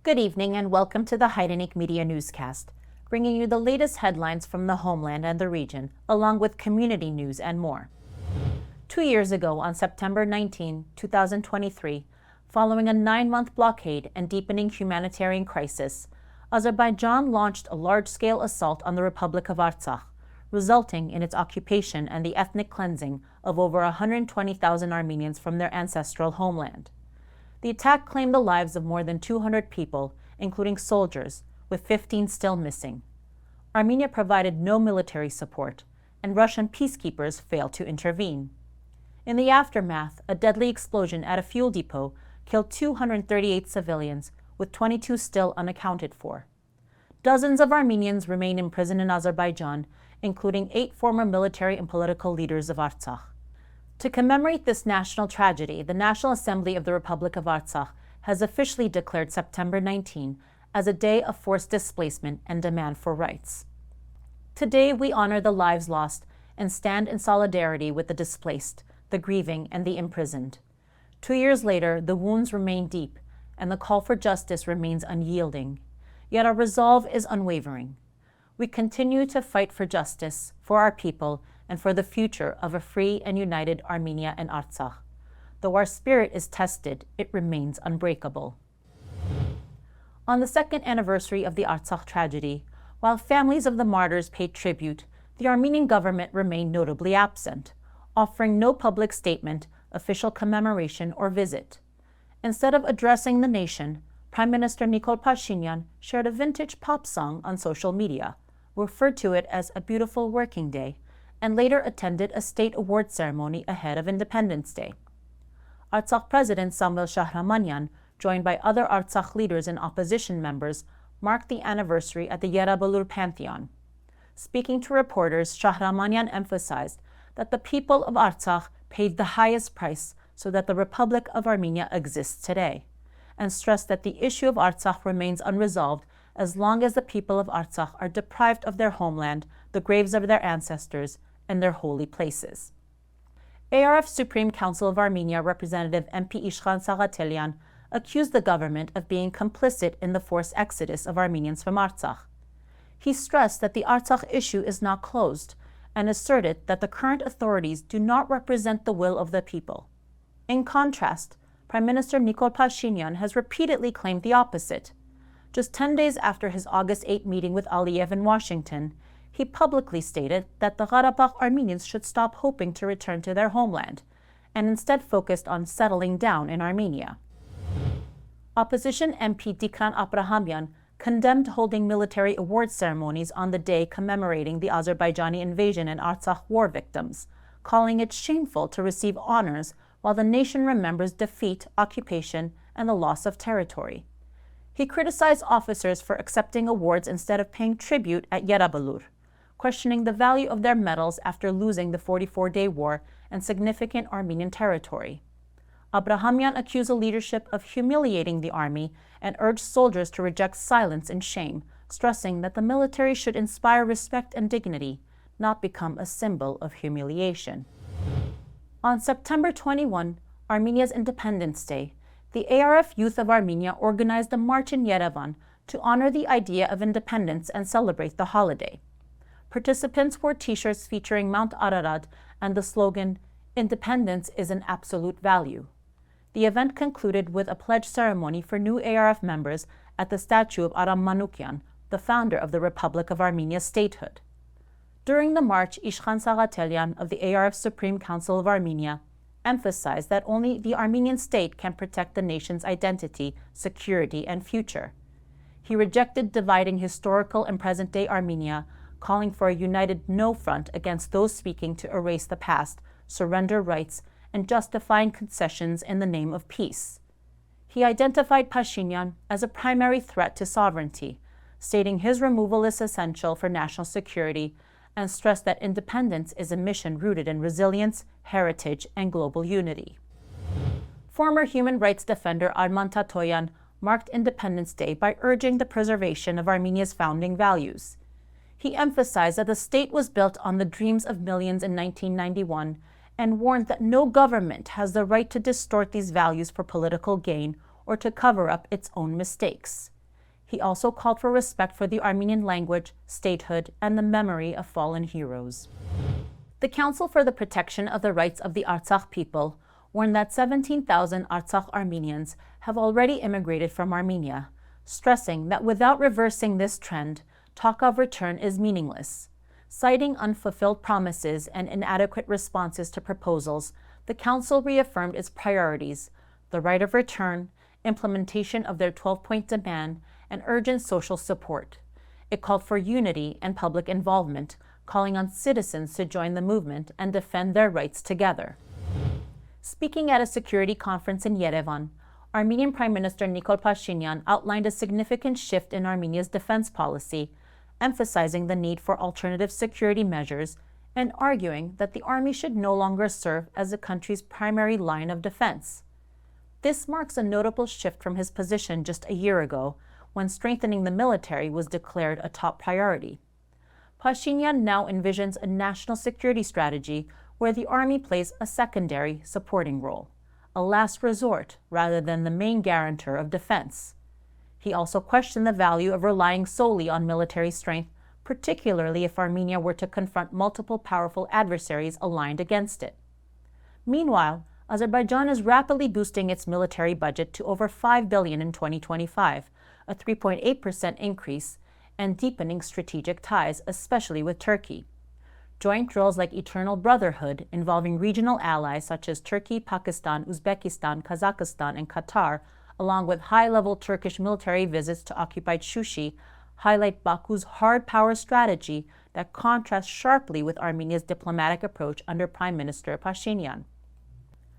Good evening and welcome to the Hairenik Media Newscast, bringing you the latest headlines from the homeland and the region, along with community news and more. 2 years ago, on September 19, 2023, following a 9-month blockade and deepening humanitarian crisis, Azerbaijan launched a large-scale assault on the Republic of Artsakh, resulting in its occupation and the ethnic cleansing of over 120,000 Armenians from their ancestral homeland. The attack claimed the lives of more than 200 people, including soldiers, with 15 still missing. Armenia provided no military support, and Russian peacekeepers failed to intervene. In the aftermath, a deadly explosion at a fuel depot killed 238 civilians, with 22 still unaccounted for. Dozens of Armenians remain imprisoned in Azerbaijan, including 8 former military and political leaders of Artsakh. To commemorate this national tragedy, the National Assembly of the Republic of Artsakh has officially declared September 19 as a day of forced displacement and demand for rights. Today, we honor the lives lost and stand in solidarity with the displaced, the grieving, and the imprisoned. 2 years later, the wounds remain deep, and the call for justice remains unyielding. Yet our resolve is unwavering. We continue to fight for justice, for our people, and for the future of a free and united Armenia and Artsakh. Though our spirit is tested, it remains unbreakable. On the 2nd anniversary of the Artsakh tragedy, while families of the martyrs paid tribute, the Armenian government remained notably absent, offering no public statement, official commemoration, or visit. Instead of addressing the nation, Prime Minister Nikol Pashinyan shared a vintage pop song on social media, referred to it as a beautiful working day, and later attended a state award ceremony ahead of Independence Day. Artsakh President Samvel Shahramanyan, joined by other Artsakh leaders and opposition members, marked the anniversary at the Yerevan Pantheon. Speaking to reporters, Shahramanyan emphasized that the people of Artsakh paid the highest price so that the Republic of Armenia exists today, and stressed that the issue of Artsakh remains unresolved as long as the people of Artsakh are deprived of their homeland, the graves of their ancestors, and their holy places. ARF Supreme Council of Armenia Representative MP Saghatelian accused the government of being complicit in the forced exodus of Armenians from Artsakh. He stressed that the Artsakh issue is not closed and asserted that the current authorities do not represent the will of the people. In contrast, Prime Minister Nikol Pashinyan has repeatedly claimed the opposite. Just 10 days after his August 8 meeting with Aliyev in Washington, he publicly stated that the Karabakh Armenians should stop hoping to return to their homeland and instead focused on settling down in Armenia. Opposition MP Dikran Abrahamyan condemned holding military award ceremonies on the day commemorating the Azerbaijani invasion and Artsakh war victims, calling it shameful to receive honors while the nation remembers defeat, occupation, and the loss of territory. He criticized officers for accepting awards instead of paying tribute at Yerevan, questioning the value of their medals after losing the 44-day war and significant Armenian territory. Abrahamyan accused the leadership of humiliating the army and urged soldiers to reject silence and shame, stressing that the military should inspire respect and dignity, not become a symbol of humiliation. On September 21, Armenia's Independence Day, the ARF Youth of Armenia organized a march in Yerevan to honor the idea of independence and celebrate the holiday. Participants wore T-shirts featuring Mount Ararat and the slogan, "Independence is an absolute value." The event concluded with a pledge ceremony for new ARF members at the statue of Aram Manukyan, the founder of the Republic of Armenia's statehood. During the march, Saghatelian of the ARF Supreme Council of Armenia emphasized that only the Armenian state can protect the nation's identity, security, and future. He rejected dividing historical and present-day Armenia, calling for a united no front against those seeking to erase the past, surrender rights, and justifying concessions in the name of peace. He identified Pashinyan as a primary threat to sovereignty, stating his removal is essential for national security, and stressed that independence is a mission rooted in resilience, heritage, and global unity. Former human rights defender Arman Tatoyan marked Independence Day by urging the preservation of Armenia's founding values. He emphasized that the state was built on the dreams of millions in 1991 and warned that no government has the right to distort these values for political gain or to cover up its own mistakes. He also called for respect for the Armenian language, statehood, and the memory of fallen heroes. The Council for the Protection of the Rights of the Artsakh people warned that 17,000 Artsakh Armenians have already immigrated from Armenia, stressing that without reversing this trend, talk of return is meaningless. Citing unfulfilled promises and inadequate responses to proposals, the Council reaffirmed its priorities: the right of return, implementation of their 12-point demand, and urgent social support. It called for unity and public involvement, calling on citizens to join the movement and defend their rights together. Speaking at a security conference in Yerevan, Armenian Prime Minister Nikol Pashinyan outlined a significant shift in Armenia's defense policy, emphasizing the need for alternative security measures and arguing that the army should no longer serve as the country's primary line of defense. This marks a notable shift from his position just a year ago, when strengthening the military was declared a top priority. Pashinyan now envisions a national security strategy where the army plays a secondary supporting role, a last resort rather than the main guarantor of defense. He also questioned the value of relying solely on military strength, particularly if Armenia were to confront multiple powerful adversaries aligned against it. Meanwhile, Azerbaijan is rapidly boosting its military budget to over $5 billion in 2025, a 3.8% increase, and deepening strategic ties, especially with Turkey. Joint drills like Eternal Brotherhood, involving regional allies such as Turkey, Pakistan, Uzbekistan, Kazakhstan, and Qatar, along with high-level Turkish military visits to occupied Shushi, highlight Baku's hard power strategy that contrasts sharply with Armenia's diplomatic approach under Prime Minister Pashinyan.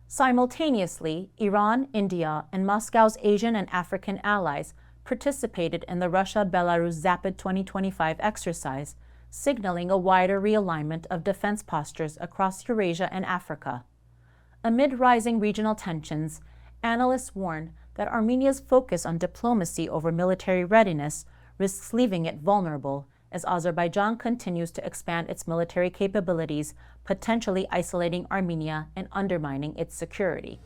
Simultaneously, Iran, India, and Moscow's Asian and African allies participated in the Russia-Belarus Zapad 2025 exercise, signaling a wider realignment of defense postures across Eurasia and Africa. Amid rising regional tensions, analysts warn that Armenia's focus on diplomacy over military readiness risks leaving it vulnerable as Azerbaijan continues to expand its military capabilities, potentially isolating Armenia and undermining its security.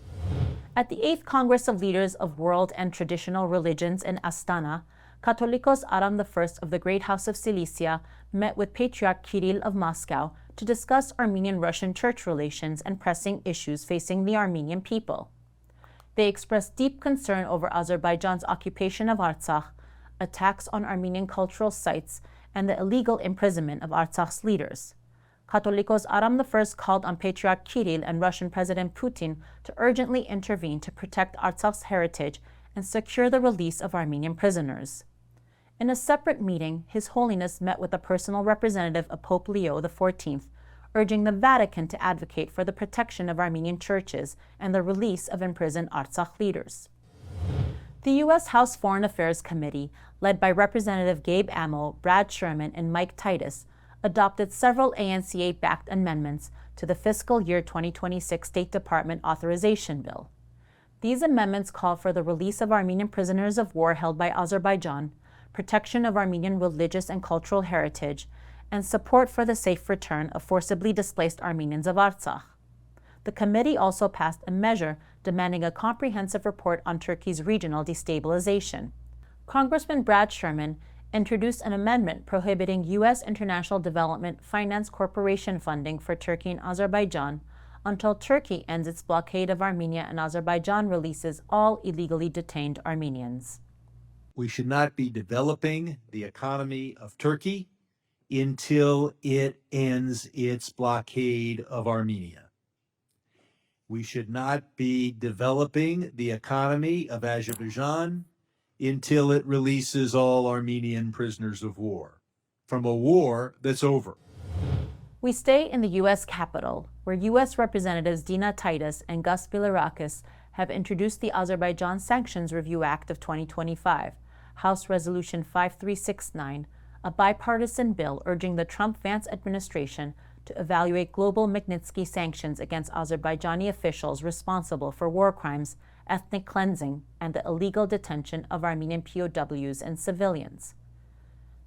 At the 8th Congress of Leaders of World and Traditional Religions in Astana, Catholicos Aram I of the Great House of Cilicia met with Patriarch Kirill of Moscow to discuss Armenian-Russian church relations and pressing issues facing the Armenian people. They expressed deep concern over Azerbaijan's occupation of Artsakh, attacks on Armenian cultural sites, and the illegal imprisonment of Artsakh's leaders. Catholicos Aram I called on Patriarch Kirill and Russian President Putin to urgently intervene to protect Artsakh's heritage and secure the release of Armenian prisoners. In a separate meeting, His Holiness met with a personal representative of Pope Leo XIV, urging the Vatican to advocate for the protection of Armenian churches and the release of imprisoned Artsakh leaders. The U.S. House Foreign Affairs Committee, led by Representative Gabe Amo, Brad Sherman, and Mike Titus, adopted several ANCA-backed amendments to the fiscal year 2026 State Department authorization bill. These amendments call for the release of Armenian prisoners of war held by Azerbaijan, protection of Armenian religious and cultural heritage, and support for the safe return of forcibly displaced Armenians of Artsakh. The committee also passed a measure demanding a comprehensive report on Turkey's regional destabilization. Congressman Brad Sherman introduced an amendment prohibiting U.S. International Development Finance Corporation funding for Turkey and Azerbaijan until Turkey ends its blockade of Armenia and Azerbaijan releases all illegally detained Armenians. We should not be developing the economy of Turkey until it ends its blockade of Armenia. We should not be developing the economy of Azerbaijan until it releases all Armenian prisoners of war from a war that's over. We stay in the U.S. Capitol, where U.S. Representatives Dina Titus and Gus Bilirakis have introduced the Azerbaijan Sanctions Review Act of 2025, House Resolution 5369, a bipartisan bill urging the Trump-Vance administration to evaluate global Magnitsky sanctions against Azerbaijani officials responsible for war crimes, ethnic cleansing, and the illegal detention of Armenian POWs and civilians.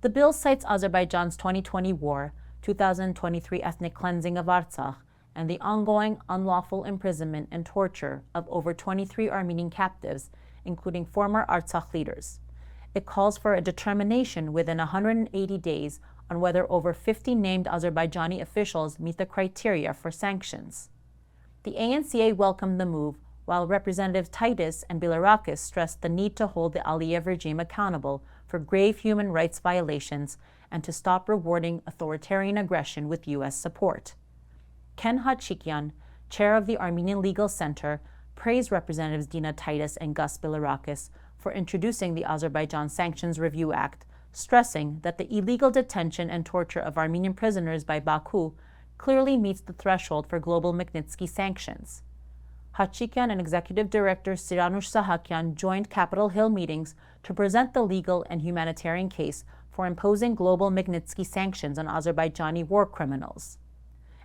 The bill cites Azerbaijan's 2020 war, 2023 ethnic cleansing of Artsakh, and the ongoing unlawful imprisonment and torture of over 23 Armenian captives, including former Artsakh leaders. It calls for a determination within 180 days on whether over 50 named Azerbaijani officials meet the criteria for sanctions. The ANCA welcomed the move, while Representatives Titus and Bilirakis stressed the need to hold the Aliyev regime accountable for grave human rights violations and to stop rewarding authoritarian aggression with U.S. support. Ken Hachikian, chair of the Armenian Legal Center, praised Representatives Dina Titus and Gus Bilirakis for introducing the Azerbaijan Sanctions Review Act, stressing that the illegal detention and torture of Armenian prisoners by Baku clearly meets the threshold for global Magnitsky sanctions. Hachikian and Executive Director Siranush Sahakyan joined Capitol Hill meetings to present the legal and humanitarian case for imposing global Magnitsky sanctions on Azerbaijani war criminals.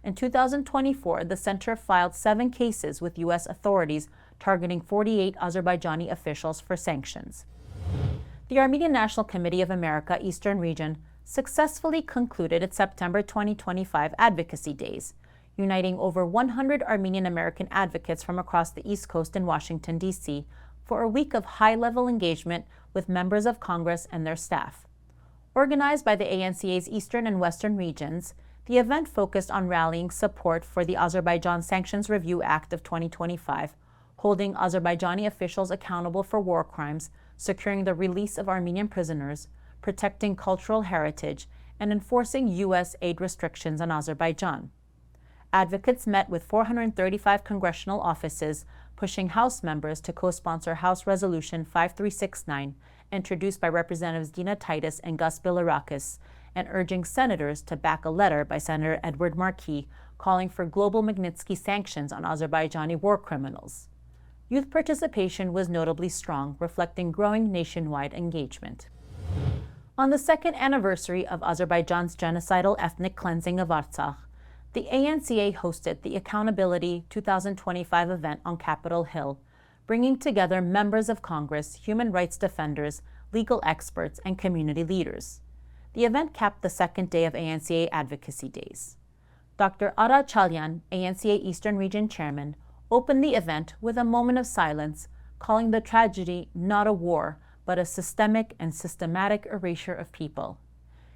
In 2024, the center filed 7 cases with U.S. authorities targeting 48 Azerbaijani officials for sanctions. The Armenian National Committee of America Eastern Region successfully concluded its September 2025 Advocacy Days, uniting over 100 Armenian American advocates from across the East Coast in Washington, D.C., for a week of high-level engagement with members of Congress and their staff. Organized by the ANCA's Eastern and Western regions, the event focused on rallying support for the Azerbaijan Sanctions Review Act of 2025, holding Azerbaijani officials accountable for war crimes, securing the release of Armenian prisoners, protecting cultural heritage, and enforcing U.S. aid restrictions on Azerbaijan. Advocates met with 435 congressional offices, pushing House members to co-sponsor House Resolution 5369, introduced by Representatives Dina Titus and Gus Bilirakis, and urging senators to back a letter by Senator Edward Markey calling for global Magnitsky sanctions on Azerbaijani war criminals. Youth participation was notably strong, reflecting growing nationwide engagement. On the second anniversary of Azerbaijan's genocidal ethnic cleansing of Artsakh, the ANCA hosted the Accountability 2025 event on Capitol Hill, bringing together members of Congress, human rights defenders, legal experts, and community leaders. The event capped the second day of ANCA Advocacy Days. Dr. Artsakh, ANCA Eastern Region Chairman, opened the event with a moment of silence, calling the tragedy not a war, but a systemic and systematic erasure of people.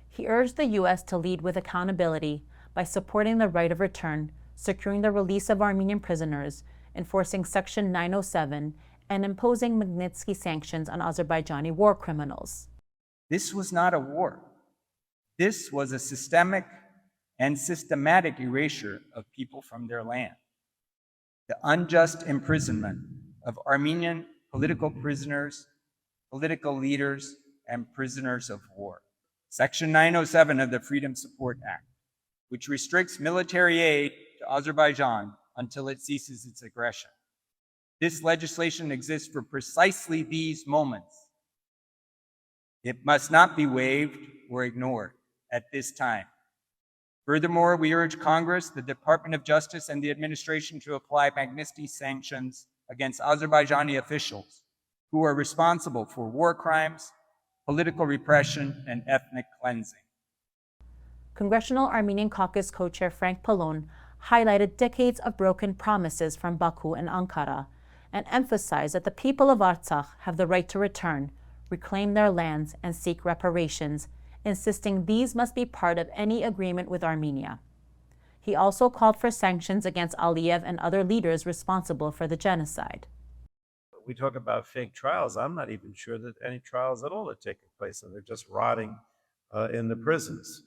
He urged the U.S. to lead with accountability by supporting the right of return, securing the release of Armenian prisoners, enforcing Section 907, and imposing Magnitsky sanctions on Azerbaijani war criminals. This was not a war. This was a systemic and systematic erasure of people from their land. The unjust imprisonment of Armenian political prisoners, political leaders, and prisoners of war. Section 907 of the Freedom Support Act, which restricts military aid to Azerbaijan until it ceases its aggression. This legislation exists for precisely these moments. It must not be waived or ignored at this time. Furthermore, we urge Congress, the Department of Justice, and the administration to apply Magnitsky sanctions against Azerbaijani officials who are responsible for war crimes, political repression, and ethnic cleansing. Congressional Armenian Caucus co-chair Frank Pallone highlighted decades of broken promises from Baku and Ankara and emphasized that the people of Artsakh have the right to return, reclaim their lands, and seek reparations, insisting these must be part of any agreement with Armenia. He also called for sanctions against Aliyev and other leaders responsible for the genocide. We talk about fake trials. I'm not even sure that any trials at all are taking place, and they're just rotting in the prisons.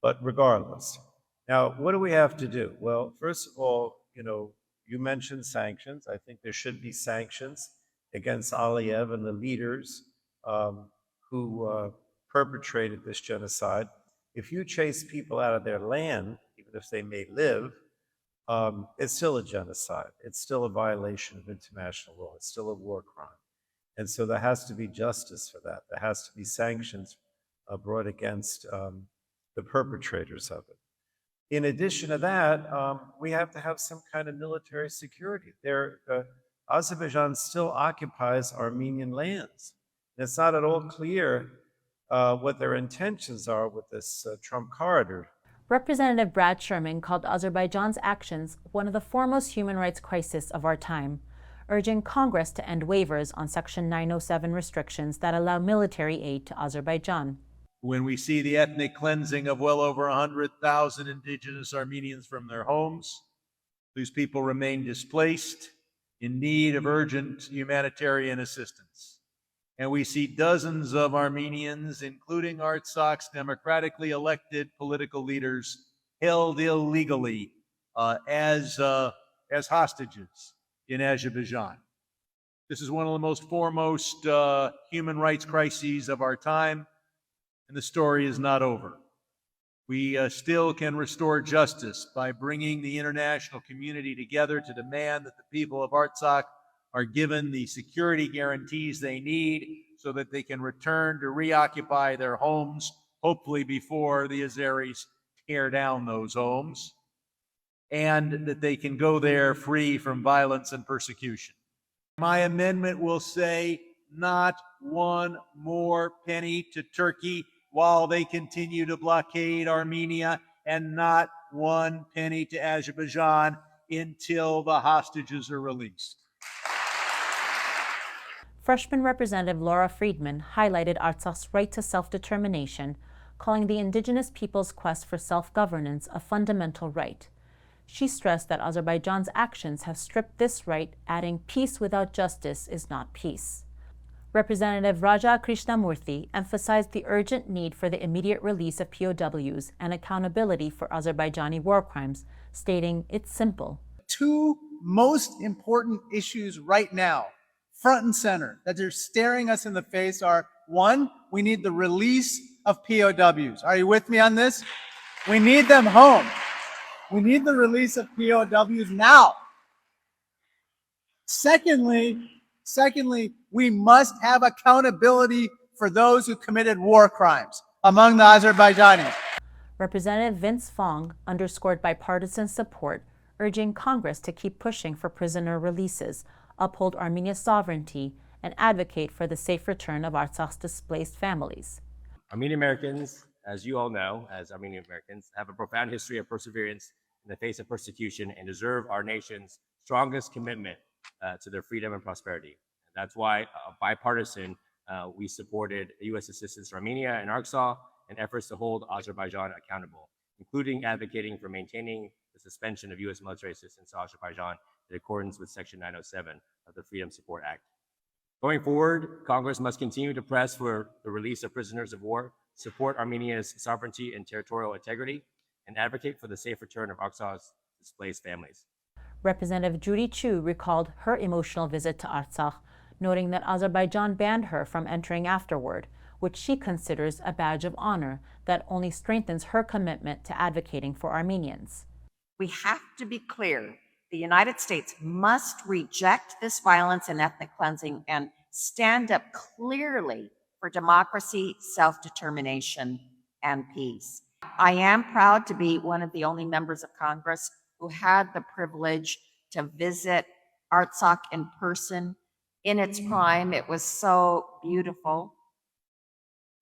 But regardless, now what do we have to do? Well, first of all, you mentioned sanctions. I think there should be sanctions against Aliyev and the leaders who perpetrated this genocide. If you chase people out of their land, even if they may live, it's still a genocide. It's still a violation of international law. It's still a war crime. And so there has to be justice for that. There has to be sanctions brought against the perpetrators of it. In addition to that, we have to have some kind of military security. Azerbaijan still occupies Armenian lands. And it's not at all clear what their intentions are with this Trump corridor. Representative Brad Sherman called Azerbaijan's actions one of the foremost human rights crises of our time, urging Congress to end waivers on Section 907 restrictions that allow military aid to Azerbaijan. When we see the ethnic cleansing of well over 100,000 indigenous Armenians from their homes, these people remain displaced, in need of urgent humanitarian assistance. And we see dozens of Armenians, including Artsakh's democratically elected political leaders, held illegally as hostages in Azerbaijan. This is one of the most foremost human rights crises of our time, and the story is not over. We still can restore justice by bringing the international community together to demand that the people of Artsakh are given the security guarantees they need so that they can return to reoccupy their homes, hopefully before the Azeris tear down those homes, and that they can go there free from violence and persecution. My amendment will say not one more penny to Turkey while they continue to blockade Armenia, and not one penny to Azerbaijan until the hostages are released. Freshman Representative Laura Friedman highlighted Artsakh's right to self-determination, calling the indigenous people's quest for self-governance a fundamental right. She stressed that Azerbaijan's actions have stripped this right, adding, "Peace without justice is not peace." Representative Raja Krishnamurthy emphasized the urgent need for the immediate release of POWs and accountability for Azerbaijani war crimes, stating it's simple. Two most important issues right now, front and center, that are staring us in the face are, one, we need the release of POWs. Are you with me on this? We need them home. We need the release of POWs now. Secondly, we must have accountability for those who committed war crimes among the Azerbaijanis. Representative Vince Fong underscored bipartisan support, urging Congress to keep pushing for prisoner releases, uphold Armenia's sovereignty, and advocate for the safe return of Artsakh's displaced families. Armenian Americans, as you all know, as Armenian Americans, have a profound history of perseverance in the face of persecution and deserve our nation's strongest commitment to their freedom and prosperity. That's why, bipartisan, we supported U.S. assistance to Armenia and Artsakh and efforts to hold Azerbaijan accountable, including advocating for maintaining the suspension of U.S. military assistance to Azerbaijan in accordance with Section 907 of the Freedom Support Act. Going forward, Congress must continue to press for the release of prisoners of war, support Armenia's sovereignty and territorial integrity, and advocate for the safe return of Artsakh's displaced families. Representative Judy Chu recalled her emotional visit to Artsakh, noting that Azerbaijan banned her from entering afterward, which she considers a badge of honor that only strengthens her commitment to advocating for Armenians. We have to be clear. The United States must reject this violence and ethnic cleansing and stand up clearly for democracy, self-determination, and peace. I am proud to be one of the only members of Congress who had the privilege to visit Artsakh in person. In its prime, it was so beautiful.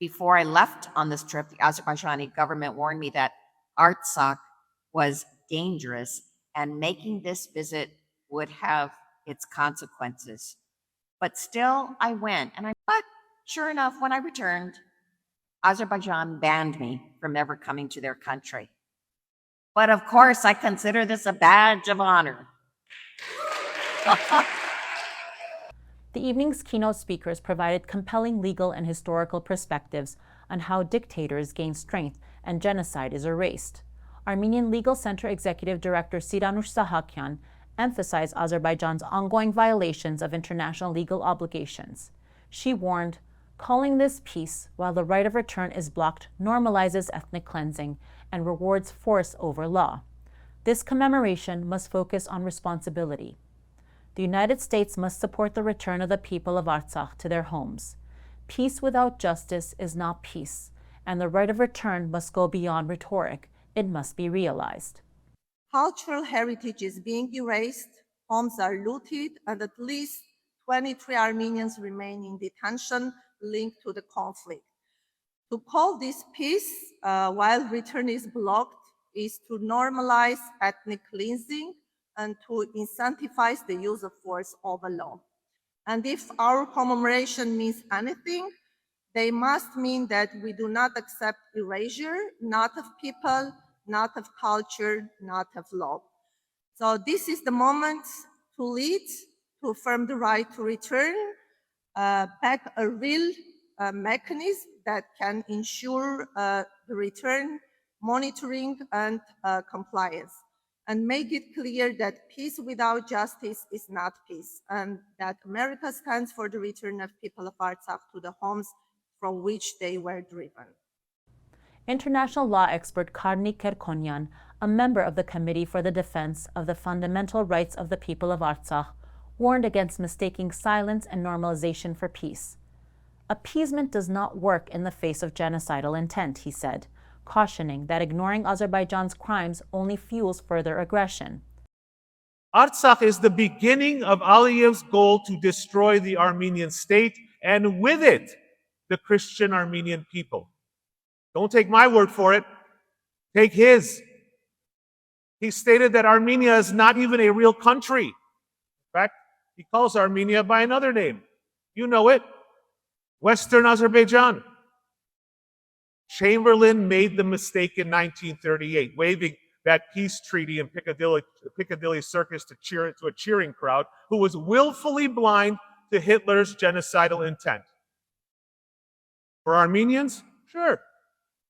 Before I left on this trip, the Azerbaijani government warned me that Artsakh was dangerous and making this visit would have its consequences. But still, I went, but sure enough, when I returned, Azerbaijan banned me from ever coming to their country. But of course, I consider this a badge of honor. The evening's keynote speakers provided compelling legal and historical perspectives on how dictators gain strength and genocide is erased. Armenian Legal Center Executive Director Siranush Saghatelian emphasized Azerbaijan's ongoing violations of international legal obligations. She warned, "Calling this peace while the right of return is blocked normalizes ethnic cleansing and rewards force over law. This commemoration must focus on responsibility. The United States must support the return of the people of Artsakh to their homes. Peace without justice is not peace, and the right of return must go beyond rhetoric. It must be realized." Cultural heritage is being erased, homes are looted, and at least 23 Armenians remain in detention linked to the conflict. To call this peace while return is blocked is to normalize ethnic cleansing, and to incentivize the use of force over law. And if our commemoration means anything, they must mean that we do not accept erasure, not of people, not of culture, not of law. So this is the moment to lead, to affirm the right to return, back a real mechanism that can ensure the return, monitoring, and compliance, and make it clear that peace without justice is not peace, and that America stands for the return of people of Artsakh to the homes from which they were driven. International law expert Hairenik Kerkonyan, a member of the Committee for the Defense of the Fundamental Rights of the People of Artsakh, warned against mistaking silence and normalization for peace. Appeasement does not work in the face of genocidal intent, he said, cautioning that ignoring Azerbaijan's crimes only fuels further aggression. Artsakh is the beginning of Aliyev's goal to destroy the Armenian state, and with it, the Christian Armenian people. Don't take my word for it. Take his. He stated that Armenia is not even a real country. In fact, he calls Armenia by another name. You know it. Western Azerbaijan. Chamberlain made the mistake in 1938, waving that peace treaty in Piccadilly Circus to a cheering crowd who was willfully blind to Hitler's genocidal intent. For Armenians, sure.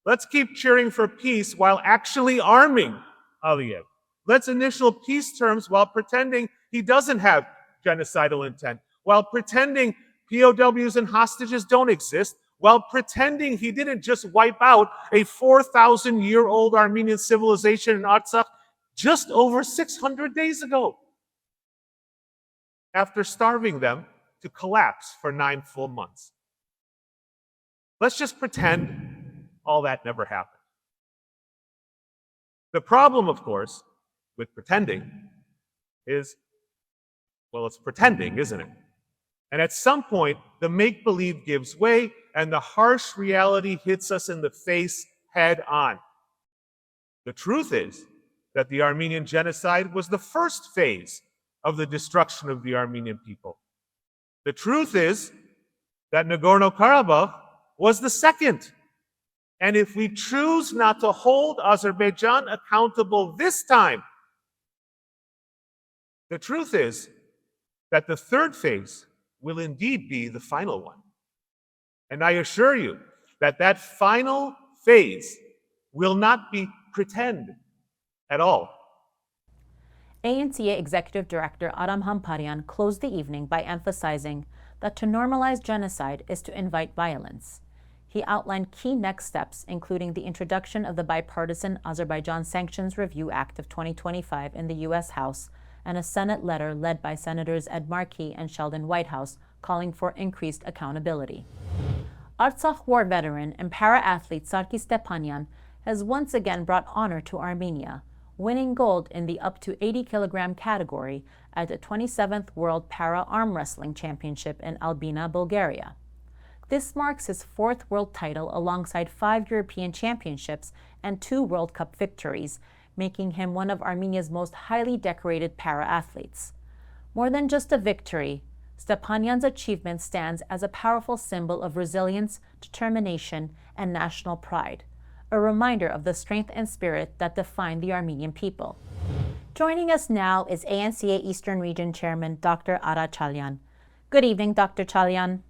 Let's keep cheering for peace while actually arming Aliyev. Let's initial peace terms while pretending he doesn't have genocidal intent, while pretending POWs and hostages don't exist, while pretending he didn't just wipe out a 4,000-year-old Armenian civilization in Artsakh just over 600 days ago, after starving them to collapse for 9 full months. Let's just pretend all that never happened. The problem, of course, with pretending is, well, it's pretending, isn't it? And at some point, the make-believe gives way, and the harsh reality hits us in the face head on. The truth is that the Armenian genocide was the first phase of the destruction of the Armenian people. The truth is that Nagorno-Karabakh was the second. And if we choose not to hold Azerbaijan accountable this time, the truth is that the third phase will indeed be the final one. And I assure you that that final phase will not be pretend at all. ANCA Executive Director Aram closed the evening by emphasizing that to normalize genocide is to invite violence. He outlined key next steps, including the introduction of the bipartisan Azerbaijan Sanctions Review Act of 2025 in the U.S. House and a Senate letter led by Senators Ed Markey and Sheldon Whitehouse calling for increased accountability. Artsakh war veteran and para-athlete Sarkis Stepanyan has once again brought honor to Armenia, winning gold in the up to 80-kilogram category at the 27th World Para-Armwrestling Championship in Albina, Bulgaria. This marks his fourth world title alongside 5 European championships and 2 World Cup victories, making him one of Armenia's most highly decorated para-athletes. More than just a victory, Stepanyan's achievement stands as a powerful symbol of resilience, determination, and national pride, a reminder of the strength and spirit that define the Armenian people. Joining us now is ANCA Eastern Region Chairman Dr. Artsakh. Good evening, Dr. Chalyan.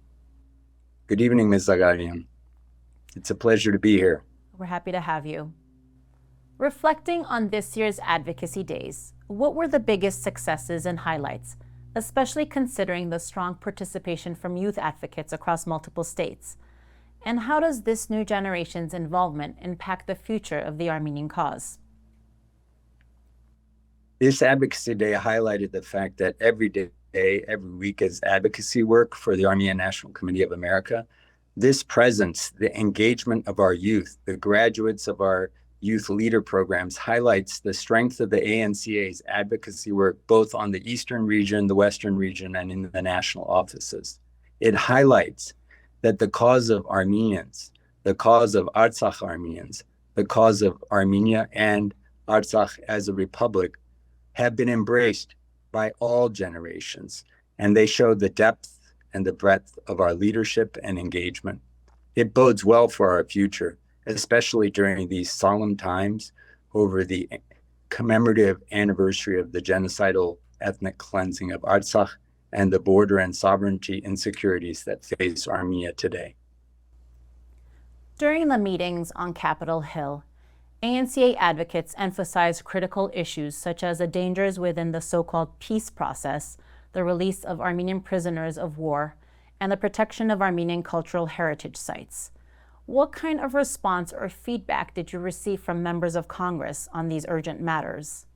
Good evening, Ms. Saghatelian. It's a pleasure to be here. We're happy to have you. Reflecting on this year's Advocacy Days, what were the biggest successes and highlights, especially considering the strong participation from youth advocates across multiple states? And how does this new generation's involvement impact the future of the Armenian cause? This Advocacy Day highlighted the fact that every day, every week is advocacy work for the Armenian National Committee of America. This presence, the engagement of our youth, the graduates of our youth leader programs highlights the strength of the ANCA's advocacy work, both on the Eastern region, the Western region, and in the national offices. It highlights that the cause of Armenians, the cause of Artsakh Armenians, the cause of Armenia and Artsakh as a republic have been embraced by all generations, and they show the depth and the breadth of our leadership and engagement. It bodes well for our future, especially during these solemn times over the commemorative anniversary of the genocidal ethnic cleansing of Artsakh and the border and sovereignty insecurities that face Armenia today. During the meetings on Capitol Hill, ANCA advocates emphasized critical issues such as the dangers within the so-called peace process, the release of Armenian prisoners of war, and the protection of Armenian cultural heritage sites. What kind of response or feedback did you receive from members of Congress on these urgent matters?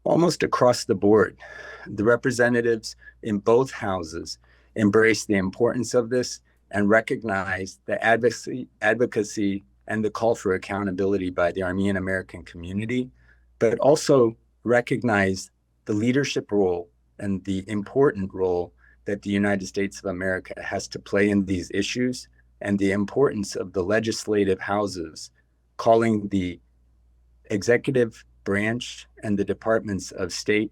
Almost across the board, the representatives in both houses embraced the importance of this and recognized the advocacy and the call for accountability by the Armenian American community, but also recognized the leadership role and the important role that the United States of America has to play in these issues, and the importance of the legislative houses calling the executive branch and the departments of state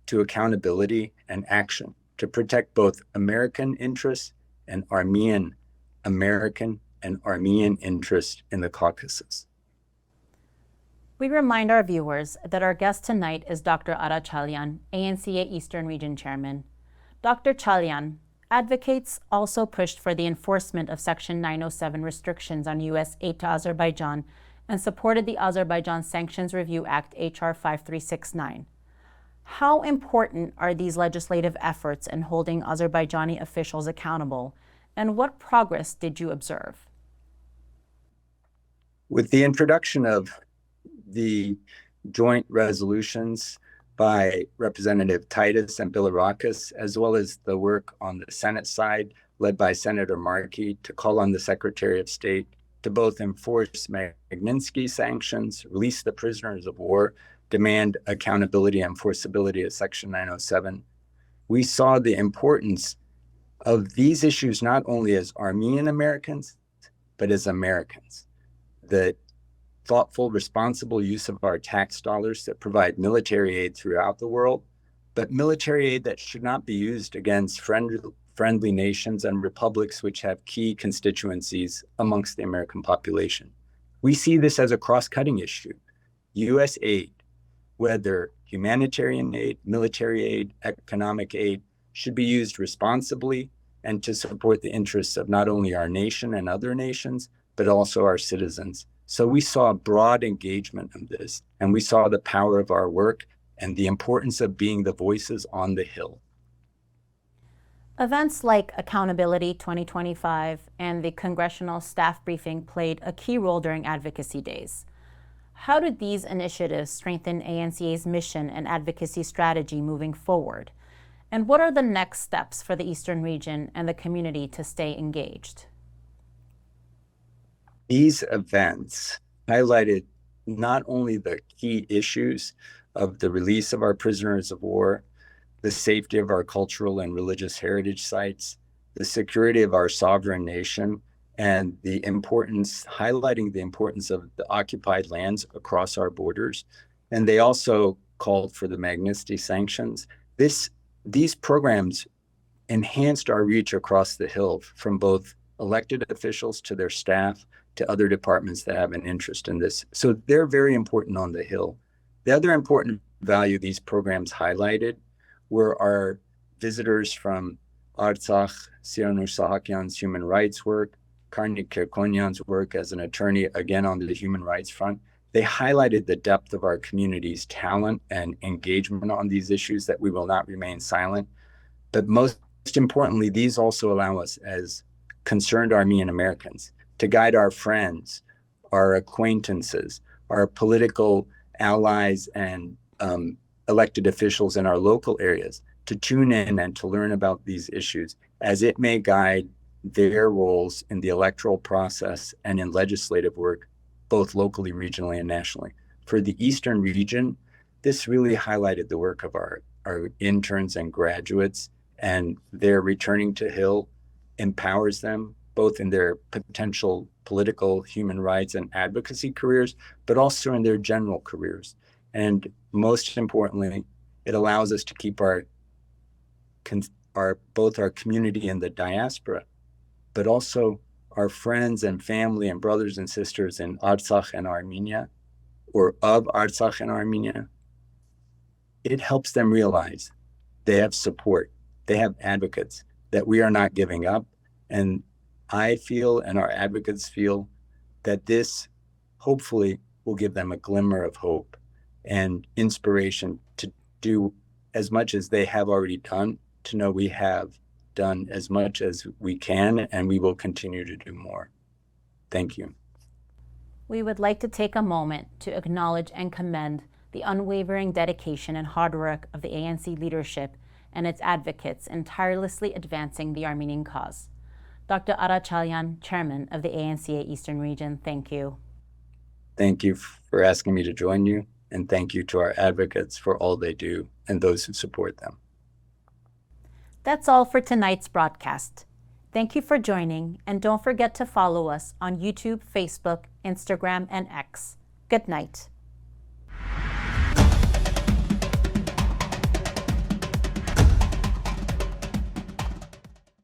to accountability and action to protect both American interests and American and Armenian interests in the Caucasus. We remind our viewers that our guest tonight is Dr. Artsakh, ANCA Eastern Region Chairman. Dr. Chalyan, advocates also pushed for the enforcement of Section 907 restrictions on U.S. aid to Azerbaijan and supported the Azerbaijan Sanctions Review Act, H.R. 5369. How important are these legislative efforts in holding Azerbaijani officials accountable, and what progress did you observe? With the introduction of the joint resolutions by Representative Titus and Bilirakis, as well as the work on the Senate side led by Senator Markey to call on the Secretary of State to both enforce Magnitsky sanctions, release the prisoners of war, demand accountability and enforceability of Section 907, we saw the importance of these issues not only as Armenian Americans, but as Americans. The thoughtful, responsible use of our tax dollars that provide military aid throughout the world, but military aid that should not be used against friendly nations and republics which have key constituencies amongst the American population. We see this as a cross-cutting issue. U.S. aid, whether humanitarian aid, military aid, economic aid, should be used responsibly and to support the interests of not only our nation and other nations, but also our citizens. So we saw broad engagement in this, and we saw the power of our work and the importance of being the voices on the Hill. Events like Accountability 2025 and the Congressional Staff Briefing played a key role during Advocacy Days. How did these initiatives strengthen ANCA's mission and advocacy strategy moving forward? And what are the next steps for the Eastern region and the community to stay engaged? These events highlighted not only the key issues of the release of our prisoners of war, the safety of our cultural and religious heritage sites, the security of our sovereign nation, and the importance, highlighting the importance of the occupied lands across our borders. And they also called for the Magnitsky sanctions. These programs enhanced our reach across the Hill from both elected officials to their staff to other departments that have an interest in this. So they're very important on the Hill. The other important value these programs highlighted were our visitors from Artsakh, Siranur Sahakyan's human rights work, Karnik Kirkonyan's work as an attorney, again on the human rights front. They highlighted the depth of our community's talent and engagement on these issues, that we will not remain silent. But most importantly, these also allow us as concerned Armenian Americans to guide our friends, our acquaintances, our political allies and elected officials in our local areas to tune in and to learn about these issues as it may guide their roles in the electoral process and in legislative work, both locally, regionally, and nationally. For the Eastern region, this really highlighted the work of our interns and graduates, and their returning to Hill empowers them both in their potential political, human rights, and advocacy careers, but also in their general careers. And most importantly, it allows us to keep both our community in the diaspora, but also our friends and family and brothers and sisters in Artsakh and Armenia, or of Artsakh and Armenia. It helps them realize they have support, they have advocates, that we are not giving up. And I feel, and our advocates feel, that this hopefully will give them a glimmer of hope and inspiration to do as much as they have already done, to know we have done as much as we can, and we will continue to do more. Thank you. We would like to take a moment to acknowledge and commend the unwavering dedication and hard work of the ANC leadership and its advocates in tirelessly advancing the Armenian cause. Dr. Artsakh, Chairman of the ANCA Eastern Region, thank you. Thank you for asking me to join you, and thank you to our advocates for all they do and those who support them. That's all for tonight's broadcast. Thank you for joining, and don't forget to follow us on YouTube, Facebook, Instagram, and X. Good night.